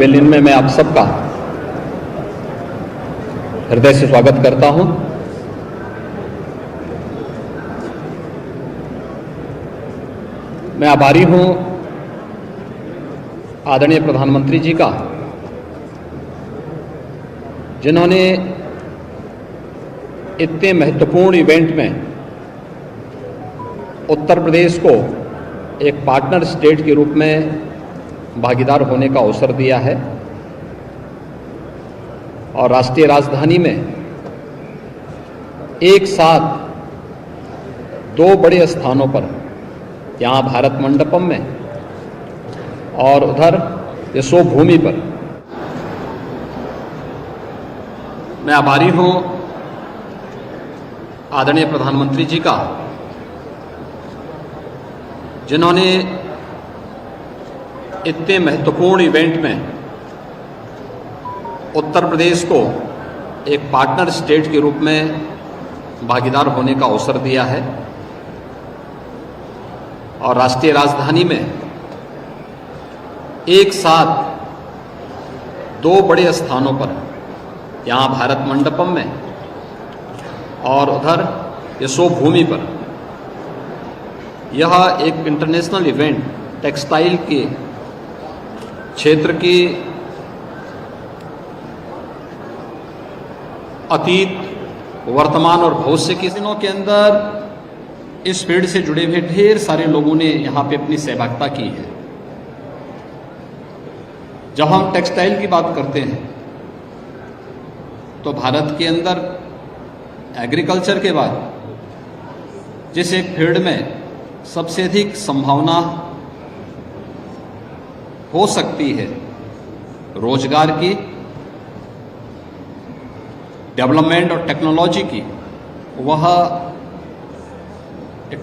बेलिन में मैं आप सबका हृदय से स्वागत करता हूं। मैं आभारी हूं आदरणीय प्रधानमंत्री जी का, जिन्होंने इतने महत्वपूर्ण इवेंट में उत्तर प्रदेश को एक पार्टनर स्टेट के रूप में भागीदार होने का अवसर दिया है और राष्ट्रीय राजधानी में एक साथ दो बड़े स्थानों पर, यहाँ भारत मंडपम में और उधर यशो भूमि पर, मैं आभारी हूं आदरणीय प्रधानमंत्री जी का, जिन्होंने इतने महत्वपूर्ण इवेंट में उत्तर प्रदेश को एक पार्टनर स्टेट के रूप में भागीदार होने का अवसर दिया है और राष्ट्रीय राजधानी में एक साथ दो बड़े स्थानों पर, यहाँ भारत मंडपम में और उधर यशो भूमि पर, यह एक इंटरनेशनल इवेंट टेक्सटाइल के क्षेत्र की अतीत, वर्तमान और भविष्य के दिनों के अंदर इस फील्ड से जुड़े हुए ढेर सारे लोगों ने यहाँ पे अपनी सहभागिता की है। जब हम टेक्सटाइल की बात करते हैं तो भारत के अंदर एग्रीकल्चर के बाद जिस एक फील्ड में सबसे अधिक संभावना हो सकती है रोजगार की, डेवलपमेंट और टेक्नोलॉजी की, वह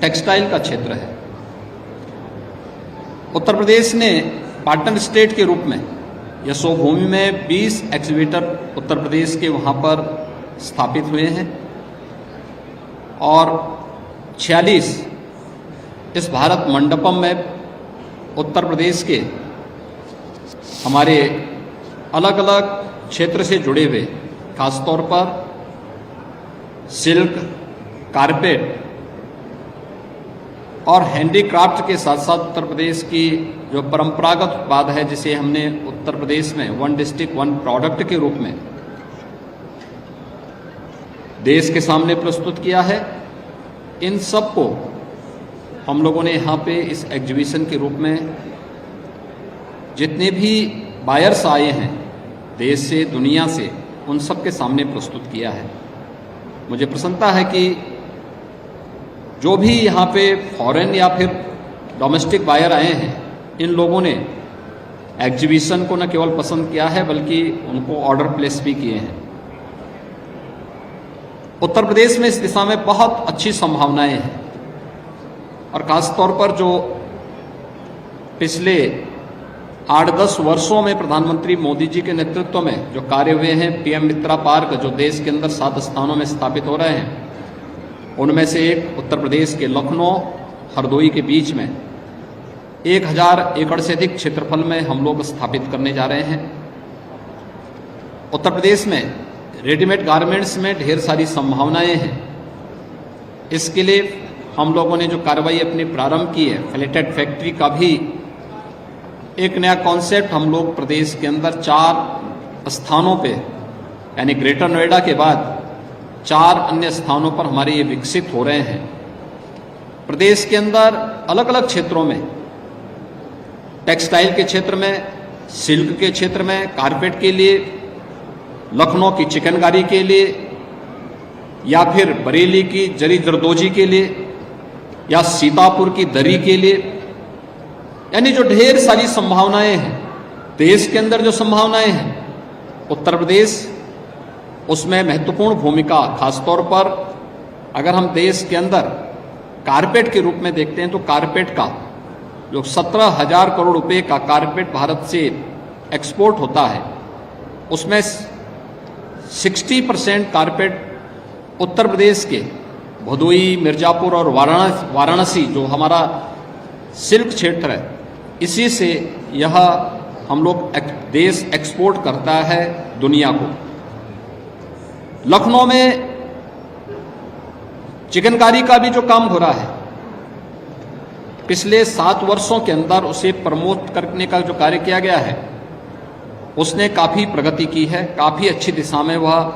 टेक्सटाइल का क्षेत्र है। उत्तर प्रदेश ने पार्टनर स्टेट के रूप में यशो भूमि में 20 एक्सीवेटर उत्तर प्रदेश के वहाँ पर स्थापित हुए हैं और 46 इस भारत मंडपम में उत्तर प्रदेश के हमारे अलग अलग क्षेत्र से जुड़े हुए, खासतौर पर सिल्क, कारपेट और हैंडीक्राफ्ट के साथ साथ उत्तर प्रदेश की जो परंपरागत उत्पाद है, जिसे हमने उत्तर प्रदेश में वन डिस्ट्रिक्ट वन प्रोडक्ट के रूप में देश के सामने प्रस्तुत किया है, इन सब को हम लोगों ने यहाँ पे इस एग्जीबिशन के रूप में जितने भी बायर्स आए हैं देश से, दुनिया से, उन सब के सामने प्रस्तुत किया है। मुझे प्रसन्नता है कि जो भी यहाँ पे फॉरेन या फिर डोमेस्टिक बायर आए हैं, इन लोगों ने एग्जीबिशन को न केवल पसंद किया है बल्कि उनको ऑर्डर प्लेस भी किए हैं। उत्तर प्रदेश में इस दिशा में बहुत अच्छी संभावनाएं हैं और खासतौर पर जो पिछले 8-10 वर्षों में प्रधानमंत्री मोदी जी के नेतृत्व में जो कार्य हुए हैं, पीएम मित्रा पार्क जो देश के अंदर 7 स्थानों में स्थापित हो रहे हैं, उनमें से एक उत्तर प्रदेश के लखनऊ हरदोई के बीच में 1000 एकड़ से अधिक क्षेत्रफल में हम लोग स्थापित करने जा रहे हैं। उत्तर प्रदेश में रेडीमेड गारमेंट्स में ढेर सारी संभावनाएं हैं। इसके लिए हम लोगों ने जो कार्रवाई अपनी प्रारंभ की है, फ्लेटेड फैक्ट्री का भी एक नया कॉन्सेप्ट हम लोग प्रदेश के अंदर 4 स्थानों पे, यानी ग्रेटर नोएडा के बाद 4 अन्य स्थानों पर हमारे ये विकसित हो रहे हैं। प्रदेश के अंदर अलग अलग क्षेत्रों में, टेक्सटाइल के क्षेत्र में, सिल्क के क्षेत्र में, कारपेट के लिए, लखनऊ की चिकनकारी के लिए, या फिर बरेली की जरी जरदोजी के लिए, या सीतापुर की दरी के लिए, यानी जो ढेर सारी संभावनाएं हैं देश के अंदर, जो संभावनाएं हैं उत्तर प्रदेश उसमें महत्वपूर्ण भूमिका, खासतौर पर अगर हम देश के अंदर कारपेट के रूप में देखते हैं तो कारपेट का जो 17,000 करोड़ रुपए का कारपेट भारत से एक्सपोर्ट होता है, उसमें 60% कारपेट उत्तर प्रदेश के भदोई, मिर्जापुर और वाराणसी जो हमारा सिल्क क्षेत्र है, इसी से यह हम लोग देश एक्सपोर्ट करता है दुनिया को। लखनऊ में चिकनकारी का भी जो काम हो रहा है, पिछले 7 वर्षों के अंदर उसे प्रमोट करने का जो कार्य किया गया है, उसने काफ़ी प्रगति की है, काफ़ी अच्छी दिशा में वह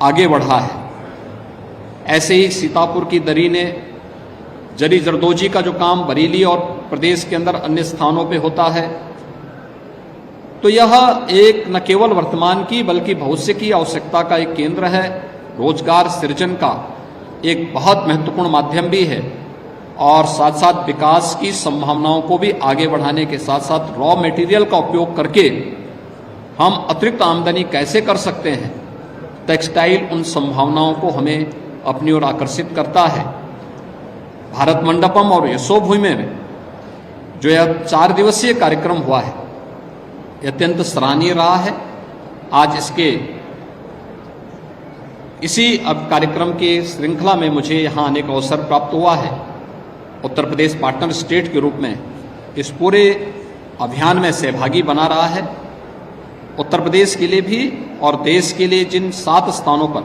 आगे बढ़ा है। ऐसे ही सीतापुर की दरी ने जरी जरदोजी का जो काम बरेली और प्रदेश के अंदर अन्य स्थानों पे होता है, तो यह एक न केवल वर्तमान की बल्कि भविष्य की आवश्यकता का एक केंद्र है, रोजगार सृजन का एक बहुत महत्वपूर्ण माध्यम भी है और साथ साथ विकास की संभावनाओं को भी आगे बढ़ाने के साथ साथ रॉ मटेरियल का उपयोग करके हम अतिरिक्त आमदनी कैसे कर सकते हैं, टेक्सटाइल उन संभावनाओं को हमें अपनी ओर आकर्षित करता है। भारत मंडपम और यशोभूमि में जो यह 4 दिवसीय कार्यक्रम हुआ है, यह अत्यंत सराहनीय रहा है। आज इसी अब कार्यक्रम की श्रृंखला में मुझे यहाँ आने का अवसर प्राप्त हुआ है। उत्तर प्रदेश पार्टनर स्टेट के रूप में इस पूरे अभियान में सहभागी बना रहा है। उत्तर प्रदेश के लिए भी और देश के लिए जिन 7 स्थानों पर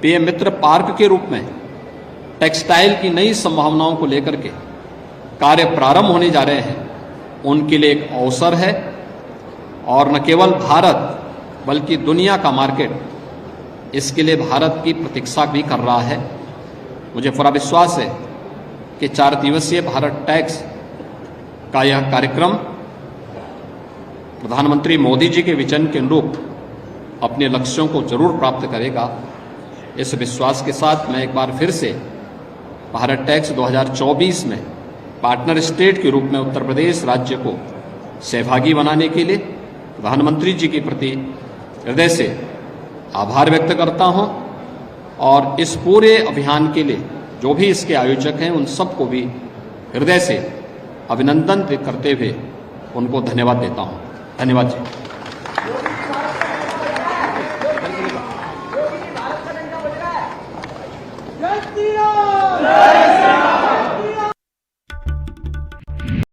पीएम मित्र पार्क के रूप में टेक्सटाइल की नई संभावनाओं को लेकर के कार्य प्रारंभ होने जा रहे हैं, उनके लिए एक अवसर है और न केवल भारत बल्कि दुनिया का मार्केट इसके लिए भारत की प्रतीक्षा भी कर रहा है। मुझे पूरा विश्वास है कि 4 दिवसीय भारत टैक्स का यह कार्यक्रम प्रधानमंत्री मोदी जी के विजन के अनुरूप अपने लक्ष्यों को जरूर प्राप्त करेगा। इस विश्वास के साथ मैं एक बार फिर से भारत टैक्स 2024 में पार्टनर स्टेट के रूप में उत्तर प्रदेश राज्य को सहभागी बनाने के लिए प्रधानमंत्री जी के प्रति हृदय से आभार व्यक्त करता हूं और इस पूरे अभियान के लिए जो भी इसके आयोजक हैं उन सबको भी हृदय से अभिनंदन करते हुए उनको धन्यवाद देता हूं। धन्यवाद जी।